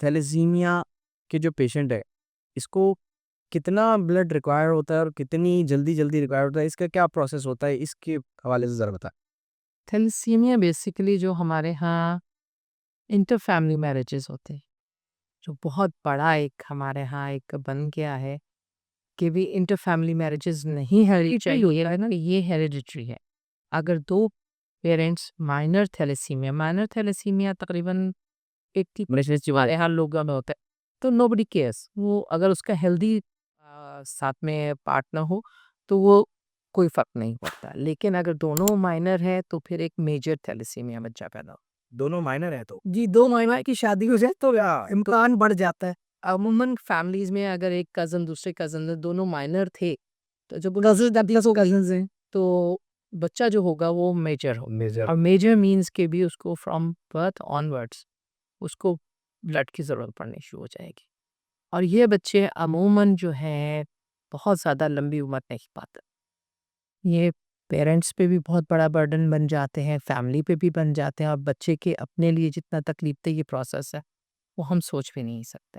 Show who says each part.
Speaker 1: Thalassaemia के जो patient है, इसको कितना ब्लड रिक्वायर होता है और कितनी जल्दी-जल्दी रिक्वायर होता है? इसका क्या प्रोसेस होता है? इसके हवाले से ज़रा बताएँ।
Speaker 2: थैलेसीमिया बेसिकली जो हमारे यहाँ इंटर फैमिली मैरिजेस होते हैं, जो बहुत बड़ा एक हमारे यहाँ एक बन गया है कि भी इंटर फैमिली मैरिजेस नहीं हेरिडिटरी है ना, ये हेरिडिटरी है। अगर 2 पेरेंट्स माइनर थैलेसीमिया तकरीबन 80% हमारे यहाँ लोगों में होता है, तो नोबडी केयर्स। वो अगर उसका हेल्दी साथ में पार्टनर हो, तो वो कोई फ़र्क नहीं पड़ता। लेकिन अगर दोनों माइनर हैं, तो फिर एक मेजर थैलेसीमिया बच्चा पैदा हो।
Speaker 1: दोनों माइनर हैं तो?
Speaker 2: जी, 2 माइनर की शादी हो जाए तो इम्कान बढ़ जाता है। अमूमन फैमिलीज़ में अगर एक कज़न दूसरे कज़न में दोनों माइनर थे, तो जब कज़िन्स हैं, तो बच्चा जो होगा वो मेजर हो।
Speaker 1: मेजर।
Speaker 2: और मेजर मीन्स के भी उसको फ्रॉम बर्थ ऑनवर्ड्स उसको ब्लड की ज़रूरत पड़नी शुरू हो जाएगी। और ये बच्चे अमूमन जो हैं, बहुत ज़्यादा लंबी उम्र नहीं पाते। ये पेरेंट्स पे भी बहुत बड़ा बर्डन बन जाते हैं, फैमिली पे भी बन जाते हैं और बच्चे के अपने लिए जितना तकलीफ दे ये प्रोसेस है, वो हम सोच भी नहीं सकते।